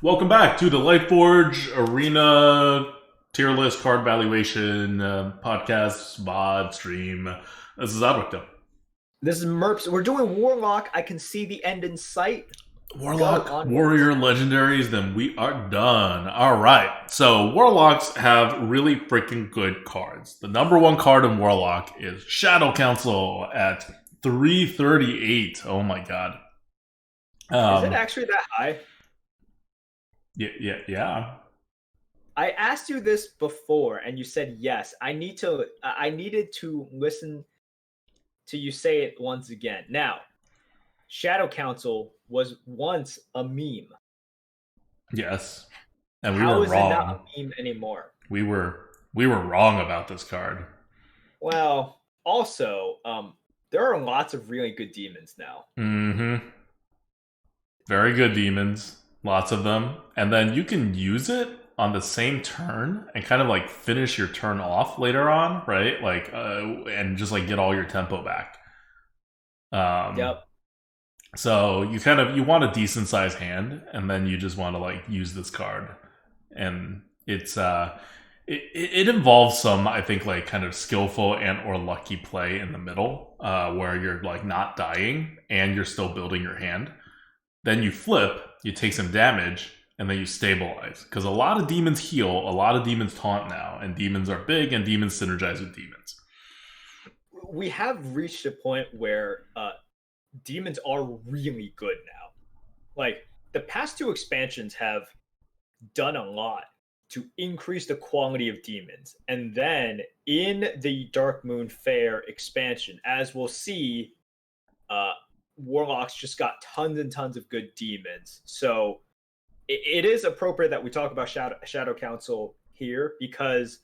Welcome back to the Lightforge Arena tier list card valuation podcast, mod, stream. This is Adwicto. This is Merps. We're doing Warlock. I can see the end in sight. Go Warlock, onwards. Warrior Legendaries, then we are done. Alright, so Warlocks have really freaking good cards. The number one card in Warlock is Shadow Council at 338. Oh my god. Is it actually that high? Yeah. I asked you this before, and you said yes. I needed to listen to you say it once again. Now, Shadow Council was once a meme. Yes. And we How were is wrong. it not a meme anymore? We were wrong about this card. Well, also, there are lots of really good demons now. Mm-hmm. Very good demons. Lots of them. And then you can use it on the same turn and kind of like finish your turn off later on, right? Like, and just like get all your tempo back. Yep. So you want a decent sized hand, and then you just want to like use this card, and it's it involves some, I think, like kind of skillful and or lucky play in the middle, where you're like not dying and you're still building your hand. Then you flip, you take some damage, and then you stabilize. Because a lot of demons heal, a lot of demons taunt now, and demons are big, and demons synergize with demons. We have reached a point where demons are really good now. Like, the past two expansions have done a lot to increase the quality of demons. And then in the Darkmoon Faire expansion, as we'll see, Warlocks just got tons and tons of good demons. So it is appropriate that we talk about Shadow Council here because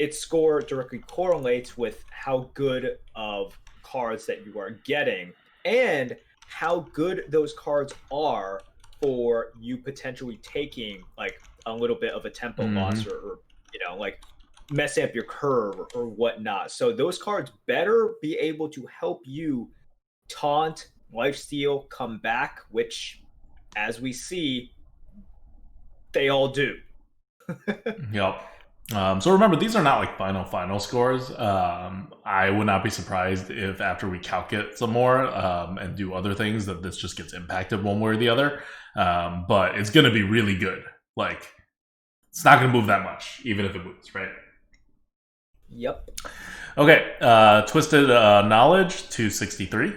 its score directly correlates with how good of cards that you are getting and how good those cards are for you potentially taking like a little bit of a tempo loss or like messing up your curve or whatnot. So those cards better be able to help you taunt, lifesteal, come back, which, as we see, they all do. Yep. So remember, these are not like final scores. I would not be surprised if after we calc it some more and do other things that this just gets impacted one way or the other. But it's going to be really good. Like, it's not going to move that much, even if it moves, right? Yep. Okay. Twisted Knowledge, 263.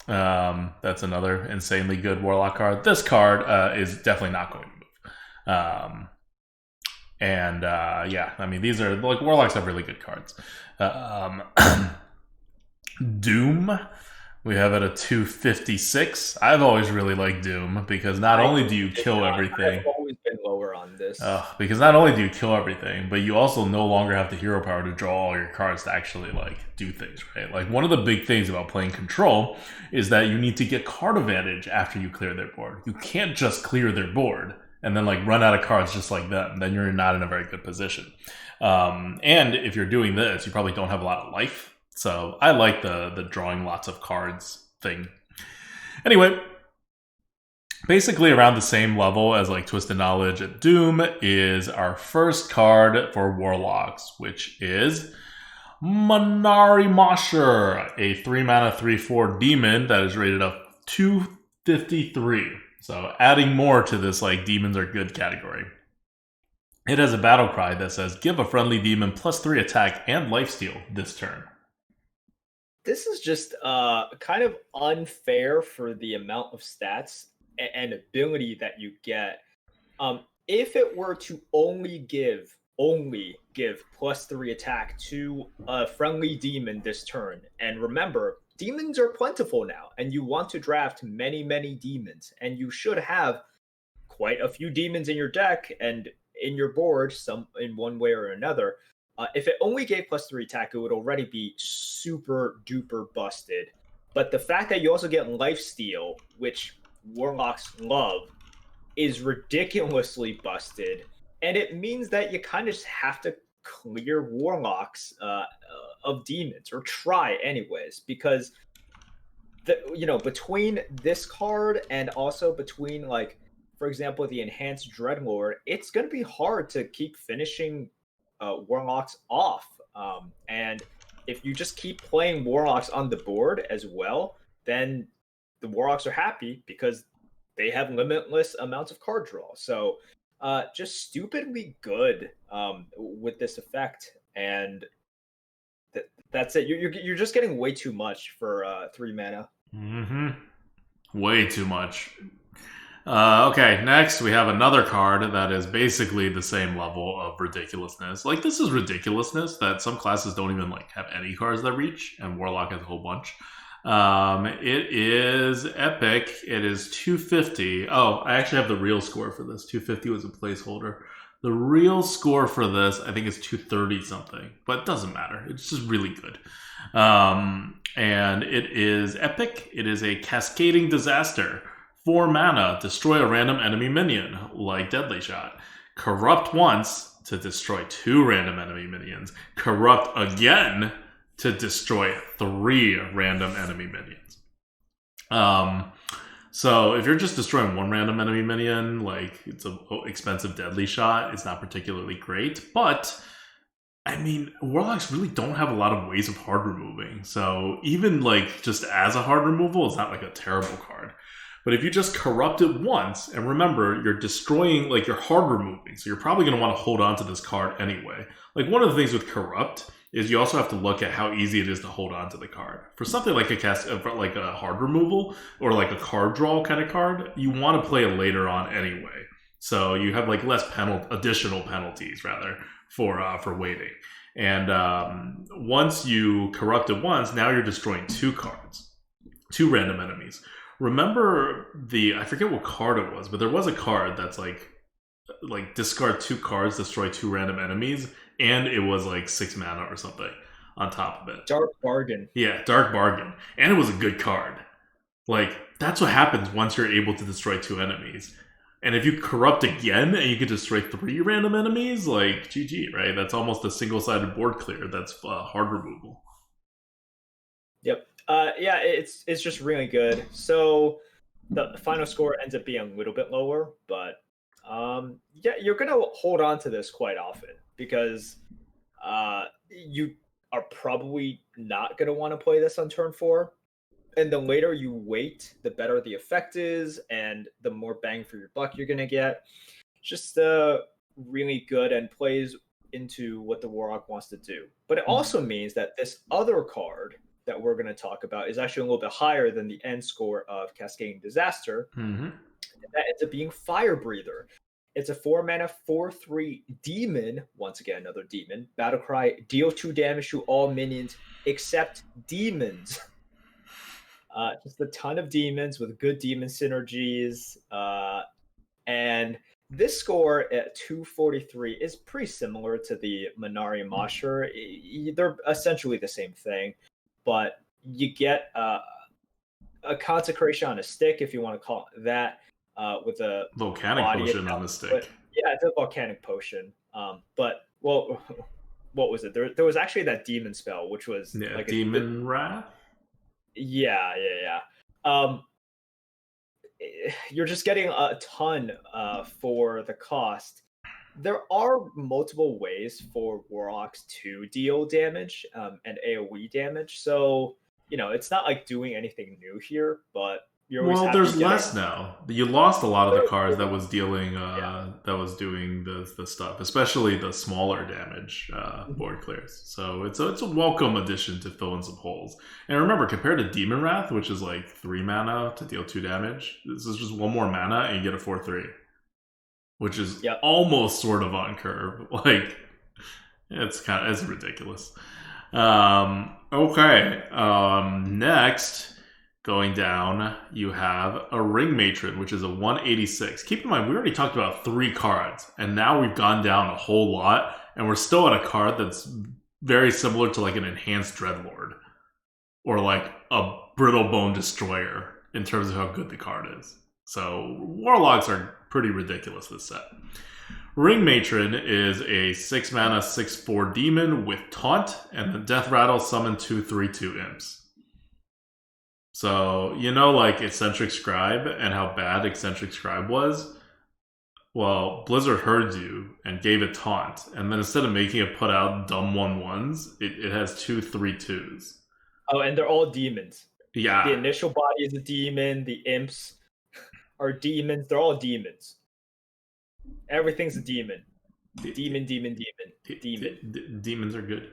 That's another insanely good Warlock card. This card is definitely not going to move. Yeah, I mean, these are like Warlocks have really good cards. Doom, we have it at 256. I've always really liked Doom because not only do you kill everything, I've always been lower on this. because not only do you kill everything, but you also no longer have the hero power to draw all your cards to actually like do things, right? Like one of the big things about playing Control is that you need to get card advantage after you clear their board. You can't just clear their board and then like run out of cards just like them. Then you're not in a very good position. And if you're doing this, you probably don't have a lot of life. So I like the drawing lots of cards thing. Anyway, basically around the same level as like Twisted Knowledge at Doom is our first card for Warlocks, which is Minari Mosher, a 3-mana 3/4 demon that is rated up 253. So adding more to this like demons are good category. It has a battle cry that says give a friendly demon +3 attack and lifesteal this turn. This is just kind of unfair for the amount of stats and ability that you get. If it were to only give +3 attack to a friendly demon this turn, and remember, demons are plentiful now, and you want to draft many demons, and you should have quite a few demons in your deck and in your board, some in one way or another. If it only gave +3 attack, it would already be super duper busted. But the fact that you also get lifesteal, which Warlocks love, is ridiculously busted. And it means that you kind of just have to clear Warlocks of demons, or try anyways, because between this card and also between like, for example, the enhanced Dreadlord, it's going to be hard to keep finishing Warlocks off. And if you just keep playing Warlocks on the board as well, then the Warlocks are happy because they have limitless amounts of card draw. So just stupidly good with this effect. And that's it. You're just getting way too much for 3 mana. Mm-hmm. Way too much. Okay, next we have another card that is basically the same level of ridiculousness. Like, this is ridiculousness that some classes don't even like have any cards that reach, and Warlock has a whole bunch. It is epic. It is 250. Oh, I actually have the real score for this. 250 was a placeholder. The real score for this, I think, is 230 something, but it doesn't matter. It's just really good. And it is epic. It is a Cascading Disaster. 4 mana, destroy a random enemy minion, like Deadly Shot. Corrupt once to destroy 2 random enemy minions. Corrupt again to destroy 3 random enemy minions. So if you're just destroying 1 random enemy minion, like, it's an expensive Deadly Shot, it's not particularly great, but I mean, Warlocks really don't have a lot of ways of hard removing. So even like just as a hard removal, it's not like a terrible card. But if you just corrupt it once, and remember, you're destroying, like, you're hard removing, so you're probably going to want to hold on to this card anyway. Like, one of the things with corrupt is you also have to look at how easy it is to hold on to the card. For something like like a hard removal or like a card draw kind of card, you want to play it later on anyway. So you have like less additional penalties rather for waiting. And once you corrupt it once, now you're destroying 2 cards, 2 random enemies. Remember I forget what card it was, but there was a card that's like discard 2 cards, destroy 2 random enemies, and it was like 6 mana or something on top of it. Dark Bargain. Yeah, Dark Bargain. And it was a good card. Like, that's what happens once you're able to destroy 2 enemies. And if you corrupt again and you can destroy 3 random enemies, like, GG, right? That's almost a single-sided board clear. That's hard removal. Yep. Yeah, it's just really good. So the final score ends up being a little bit lower, but yeah, you're gonna hold on to this quite often because you are probably not gonna want to play this on turn 4. And the later you wait, the better the effect is, and the more bang for your buck you're gonna get. Just really good and plays into what the Warlock wants to do. But it also means that this other card that we're going to talk about is actually a little bit higher than the end score of Cascading Disaster. Mm-hmm. That ends up being Fire Breather. It's a 4 mana 4/3 demon. Once again, another demon. Battlecry, deal 2 damage to all minions except demons. Just a ton of demons with good demon synergies. And this score at 243 is pretty similar to the Minari mosher. They're essentially the same thing. But you get a consecration on a stick, if you want to call it that, with a volcanic potion on the stick. But, yeah, it's a volcanic potion. But well, what was it? There was actually that demon spell, which was like demon wrath. Yeah. You're just getting a ton for the cost. There are multiple ways for Warlocks to deal damage and AoE damage, so it's not like doing anything new here. But there's less now. You lost a lot of the cards that was dealing that was doing the stuff, especially the smaller damage board clears. So it's a welcome addition to fill in some holes. And remember, compared to Demon Wrath, which is like 3 mana to deal 2 damage, this is just 1 more mana and you get a 4/3. Which is almost sort of on curve. Like, it's ridiculous. Okay. Next, going down, you have a Ring Matron, which is a 186. Keep in mind, we already talked about 3 cards, and now we've gone down a whole lot, and we're still at a card that's very similar to like an Enhanced Dreadlord, or like a Brittle Bone Destroyer in terms of how good the card is. So Warlocks are pretty ridiculous this set. Ring Matron is a 6 mana 6/4 demon with taunt, and the Death Rattle summon 2 3/2 imps. So like Eccentric Scribe and how bad Eccentric Scribe was. Well, Blizzard heard you and gave it taunt, and then instead of making it put out dumb 1/1s, it has 2/3/2s. Oh, and they're all demons. The Yeah. initial body is a demon. The imps are demons. They're all demons. Everything's a demon. Demon, demon, demon, demon. Demons are good.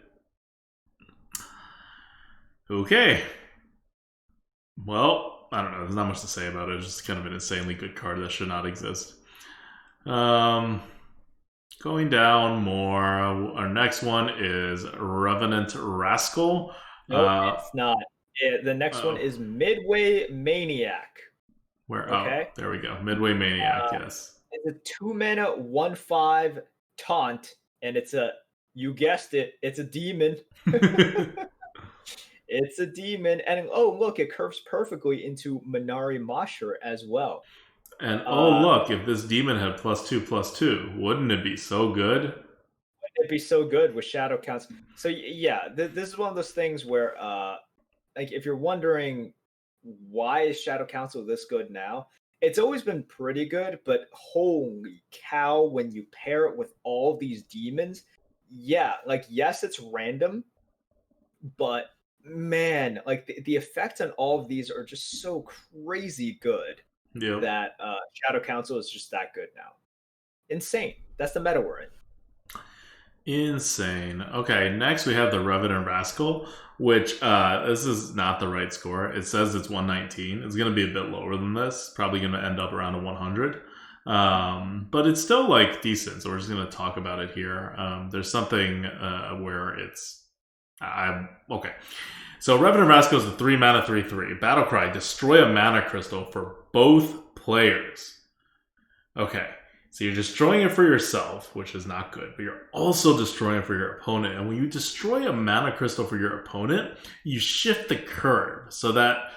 Okay. Well, I don't know. There's not much to say about it. It's just kind of an insanely good card that should not exist. Going down more. Our next one is Revenant Rascal. No, it's not. The next one is Midway Maniac. Where? Okay. Oh, there we go. Midway Maniac. Yes. It's a 2-mana 1/5 taunt, and you guessed it, it's a demon. It's a demon, and oh look, it curves perfectly into Minari mosher as well. And oh look, if this demon had +2/+2, wouldn't it be so good? It'd be so good with shadow counts. So yeah, this is one of those things where, like, if you're wondering why is Shadow Council this good now, it's always been pretty good. But holy cow, when you pair it with all these demons, yeah, like yes, it's random, but man, like the effects on all of these are just so crazy good. Yep. That Shadow Council is just that good now. Insane. That's the meta we're in. Insane. Okay, next we have the Revenant Rascal, which this is not the right score. It says it's 119. It's going to be a bit lower than this. Probably going to end up around a 100. But it's still like decent, so we're just going to talk about it here. There's something where it's... okay. So Revenant Rascal is a 3-mana 3/3. Battlecry, destroy a mana crystal for both players. Okay. So you're destroying it for yourself, which is not good, but you're also destroying it for your opponent. And when you destroy a mana crystal for your opponent, you shift the curve so that,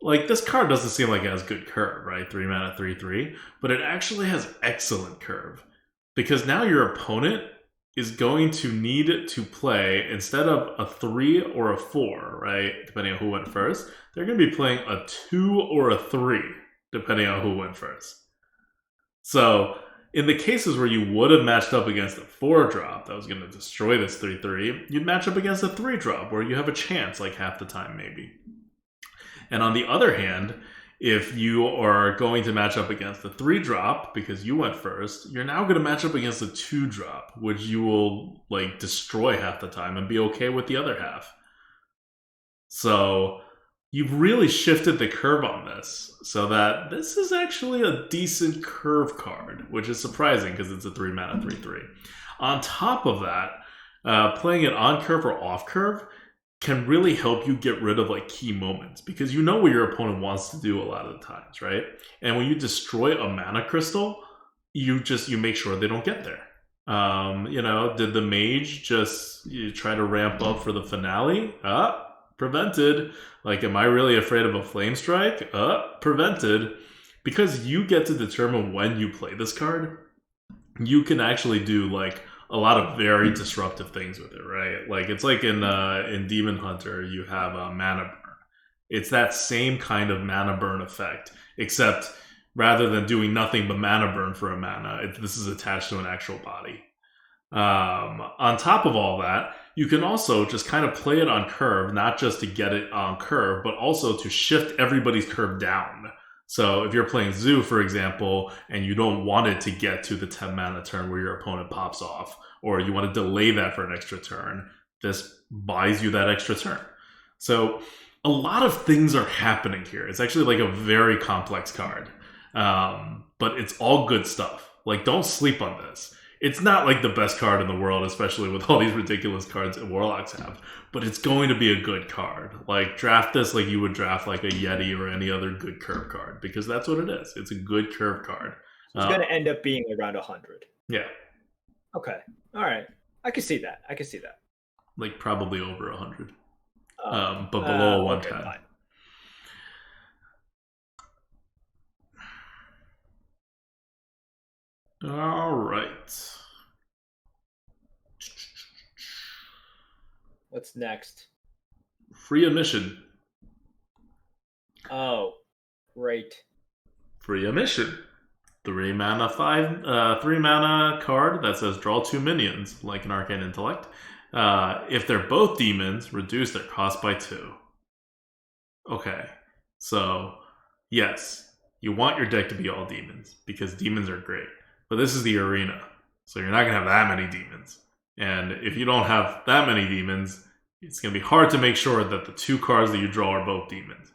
like, this card doesn't seem like it has good curve, right? 3-mana 3/3, but it actually has excellent curve because now your opponent is going to need to play, instead of a 3 or a 4, right? Depending on who went first, they're going to be playing a 2 or a 3, depending on who went first. So in the cases where you would have matched up against a 4-drop that was going to destroy this 3/3, you'd match up against a 3-drop where you have a chance like half the time maybe. And on the other hand, if you are going to match up against a 3-drop because you went first, you're now going to match up against a 2-drop, which you will like destroy half the time and be okay with the other half. So you've really shifted the curve on this so that this is actually a decent curve card, which is surprising because it's a 3-mana 3/3. On top of that, playing it on curve or off curve can really help you get rid of like key moments because you know what your opponent wants to do a lot of the times, right? And when you destroy a mana crystal, you make sure they don't get there. Did the mage just try to ramp up for the finale? Prevented. Like, am I really afraid of a flame strike? Prevented. Because you get to determine when you play this card, you can actually do like a lot of very disruptive things with it, right? Like it's like in Demon Hunter, you have a mana burn. It's that same kind of mana burn effect, except rather than doing nothing but mana burn for a mana, this is attached to an actual body. On top of all that, you can also just kind of play it on curve, not just to get it on curve, but also to shift everybody's curve down. So if you're playing Zoo, for example, and you don't want it to get to the 10 mana turn where your opponent pops off, or you want to delay that for an extra turn, this buys you that extra turn. So a lot of things are happening here. It's actually like a very complex card. But it's all good stuff. Like, don't sleep on this. It's not like the best card in the world, especially with all these ridiculous cards that Warlocks have, but it's going to be a good card. Like, draft this like you would draft like a Yeti or any other good curve card, because that's what it is. It's a good curve card. It's going to end up being around 100. Yeah. Okay. All right. I can see that. Like, probably over 100. But below 110. Okay, all right. What's next? Free emission. Oh, great. Free emission. three mana card that says draw two minions, like an Arcane Intellect. If they're both demons, reduce their cost by 2. Okay, so yes, you want your deck to be all demons because demons are great, but this is the arena, so you're not gonna have that many demons. And if you don't have that many demons, it's gonna be hard to make sure that the 2 cards that you draw are both demons.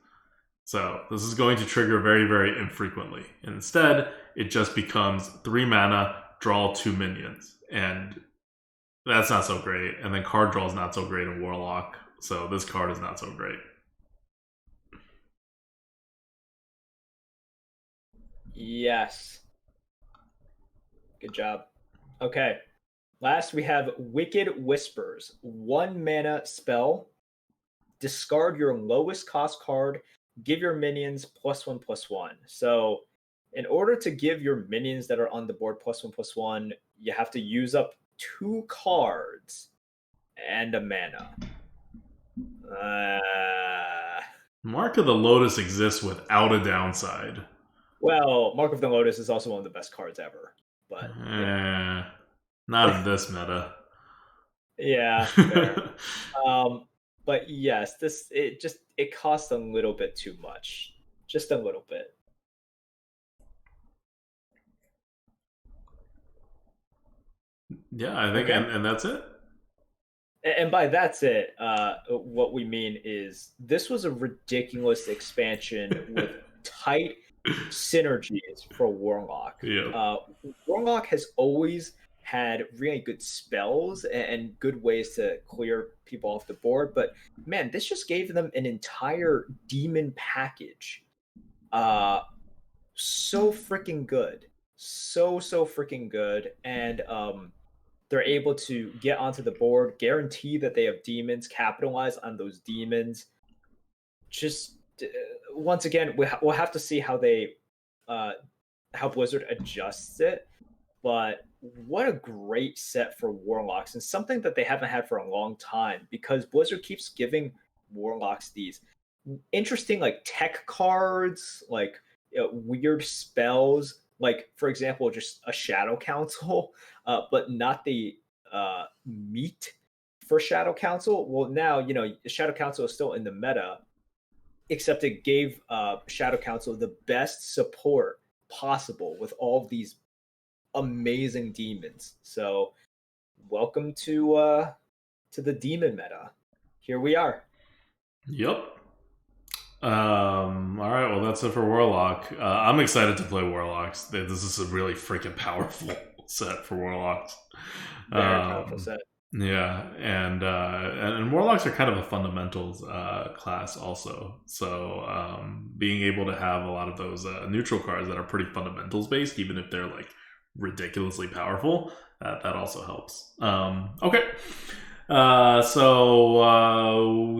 So this is going to trigger very, very infrequently. And instead, it just becomes 3 mana, draw 2 minions. And that's not so great. And then card draw is not so great in Warlock. So this card is not so great. Yes. Good job. Okay. Last, we have Wicked Whispers. 1 mana spell. Discard your lowest cost card. Give your minions +1/+1. So, in order to give your minions that are on the board +1/+1, you have to use up 2 cards and a mana. Mark of the Lotus exists without a downside. Well, Mark of the Lotus is also one of the best cards ever. But not in this meta. Yeah, fair. But yes, it costs a little bit too much. Just a little bit. Yeah, I think, Okay. and that's it. And by that's it, what we mean is this was a ridiculous expansion with tight synergies for Warlock. Yeah. Warlock has always had really good spells and good ways to clear people off the board, but man, this just gave them an entire demon package. So freaking good. So freaking good. And they're able to get onto the board, guarantee that they have demons, capitalize on those demons. Just once again, we'll have to see how how Blizzard adjusts it. But what a great set for Warlocks, and something that they haven't had for a long time, because Blizzard keeps giving Warlocks these interesting like tech cards, like weird spells, like for example, just a Shadow Council, but not the meat for Shadow Council. Well, now Shadow Council is still in the meta, except it gave Shadow Council the best support possible with all of these amazing demons. So, welcome to the demon meta. Here we are. Yep. All right. Well, that's it for Warlock. I'm excited to play Warlocks. This is a really freaking powerful set for Warlocks. Very powerful set. Yeah, and Warlocks are kind of a fundamentals class also. So being able to have a lot of those neutral cards that are pretty fundamentals based, even if they're like ridiculously powerful, that also helps. Okay, so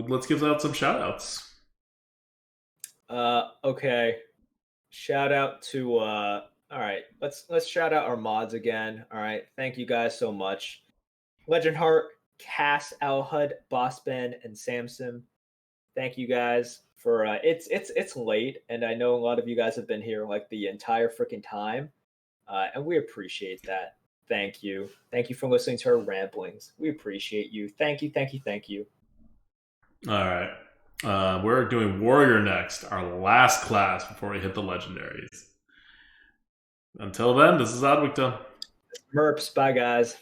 let's give out some shout outs. Okay. Shout out to all right, let's shout out our mods again. All right. Thank you guys so much. Legend Heart, Cass, Alhud, Boss Ben, and Samson. Thank you guys for it's late, and I know a lot of you guys have been here like the entire freaking time. And we appreciate that. Thank you. Thank you for listening to our ramblings. We appreciate you. Thank you, thank you, thank you. All right. We're doing Warrior next, our last class before we hit the legendaries. Until then, this is Adwicton. Merps, bye guys.